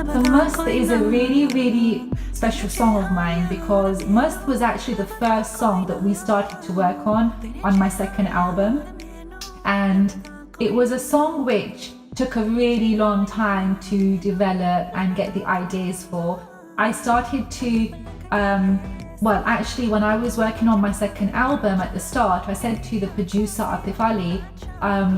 So Must is a really, really special song of mine because Must was actually the first song that we started to work on my second album. And it was a song which took a really long time to develop and get the ideas for. I started to, actually when I was working on my second album at the start, I said to the producer Atif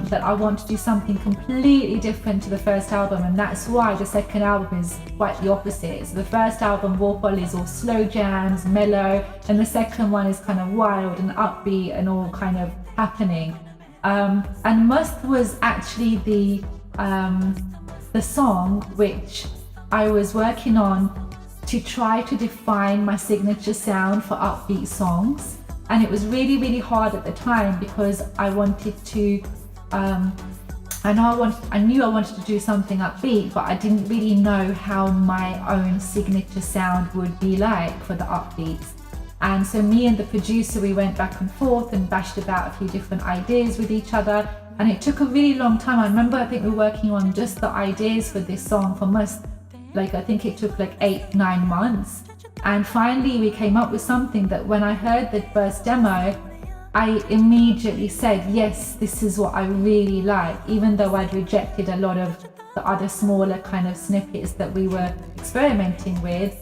that I want to do something completely different to the first album, and that's why the second album is quite the opposite. So the first album, Warpol, is all slow jams, mellow, and the second one is kind of wild and upbeat and all kind of happening. And Must was actually the song which I was working on to try to define my signature sound for upbeat songs. And it was really, really hard at the time because I wanted to, I knew I wanted to do something upbeat, but I didn't really know how my own signature sound would be like for the upbeats. And so me and the producer, we went back and forth and bashed about a few different ideas with each other. And it took a really long time. I remember, I think we were working on just the ideas for this song for Must. I think it took 8-9 months. And finally we came up with something that when I heard the first demo, I immediately said, yes, this is what I really like, even though I'd rejected a lot of the other smaller kind of snippets that we were experimenting with.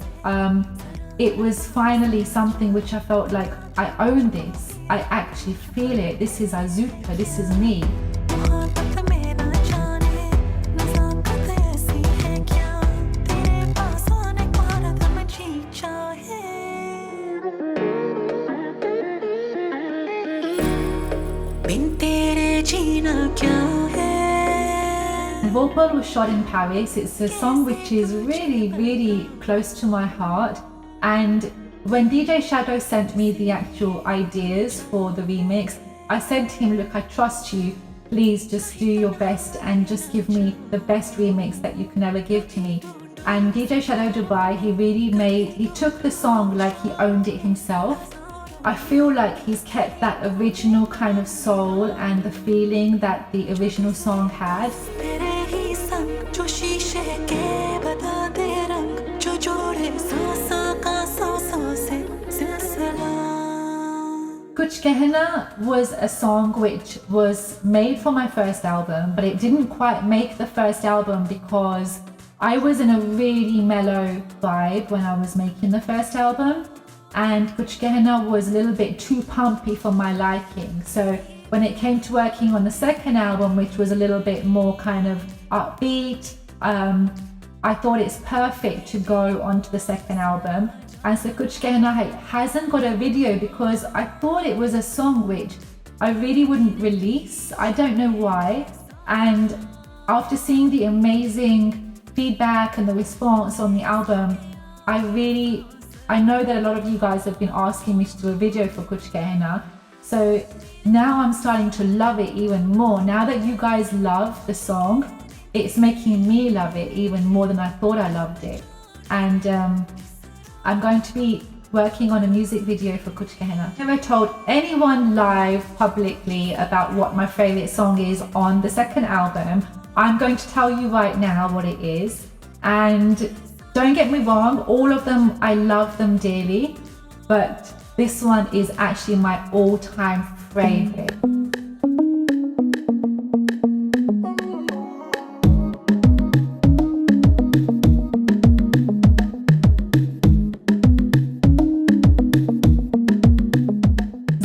It was finally something which I felt like I own this. I actually feel it. This is Arzutraa, this is me. Warpol was shot in Paris. It's a song which is really, really close to my heart. And when DJ Shadow sent me the actual ideas for the remix, I said to him, look, I trust you. Please just do your best and just give me the best remix that you can ever give to me. And DJ Shadow Dubai, he took the song like he owned it himself. I feel like he's kept that original kind of soul and the feeling that the original song had. Kuch Kehna was a song which was made for my first album, but it didn't quite make the first album because I was in a really mellow vibe when I was making the first album. And Kuch Kehna was a little bit too pumpy for my liking. So when it came to working on the second album, which was a little bit more kind of upbeat, I thought it's perfect to go onto the second album. And so Kuch Kehna hasn't got a video because I thought it was a song which I really wouldn't release. I don't know why. And after seeing the amazing feedback and the response on the album, I know that a lot of you guys have been asking me to do a video for Kuch Kehna. So now I'm starting to love it even more. Now that you guys love the song, it's making me love it even more than I thought I loved it. And I'm going to be working on a music video for Kuch Kehna. I've never told anyone live publicly about what my favorite song is on the second album. I'm going to tell you right now what it is. And don't get me wrong, all of them, I love them dearly, but this one is actually my all-time favorite.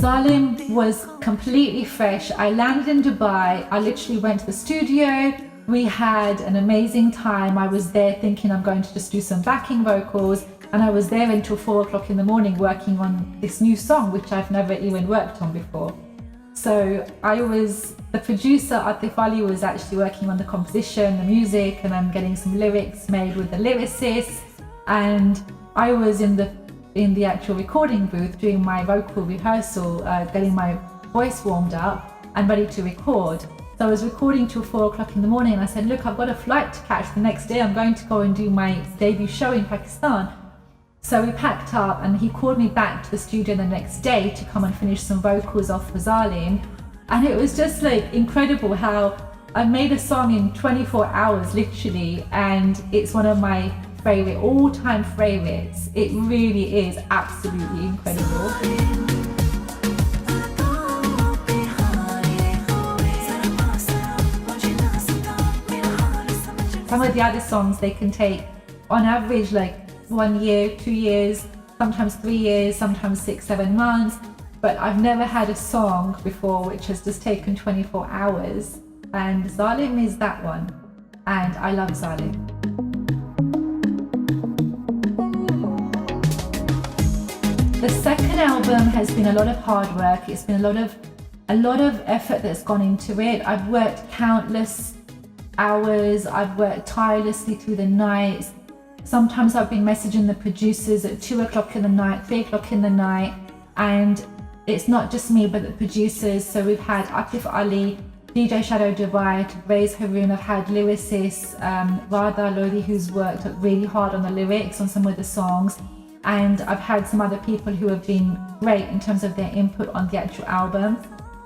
Zalim was completely fresh. I landed in Dubai. I literally went to the studio. We had an amazing time. I was there thinking I'm going to just do some backing vocals, and I was there until 4 o'clock in the morning working on this new song which I've never even worked on before. So the producer Atif was actually working on the composition, the music, and I'm getting some lyrics made with the lyricist, and I was in the actual recording booth doing my vocal rehearsal, getting my voice warmed up and ready to record. So I was recording till 4 o'clock in the morning, and I said, look, I've got a flight to catch the next day. I'm going to go and do my debut show in Pakistan. So we packed up and he called me back to the studio the next day to come and finish some vocals off for Zalim. And it was just like incredible how I made a song in 24 hours literally, and it's one of my favorite, all-time favorites. It really is absolutely incredible. Some of the other songs, they can take on average like 1 year, 2 years, sometimes 3 years, sometimes 6, 7 months. But I've never had a song before which has just taken 24 hours. And Zalim is that one. And I love Zalim. The second album has been a lot of hard work. It's been a lot of effort that's gone into it. I've worked countless hours. I've worked tirelessly through the nights. Sometimes I've been messaging the producers at 2 o'clock in the night, 3 o'clock in the night. And it's not just me, but the producers. So we've had Atif Ali, DJ Shadow Dubai, Raise Haroon. I've had lyricists, Radha Lodi, who's worked really hard on the lyrics on some of the songs. And I've had some other people who have been great in terms of their input on the actual album.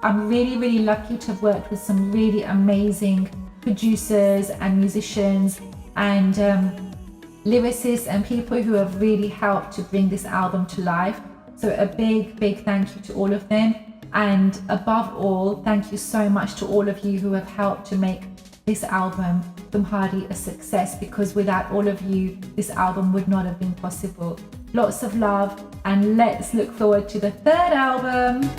I'm really, really lucky to have worked with some really amazing producers and musicians and lyricists and people who have really helped to bring this album to life. So a big, big thank you to all of them. And above all, thank you so much to all of you who have helped to make this album, Tumhaari, a success, because without all of you, this album would not have been possible. Lots of love, and let's look forward to the third album.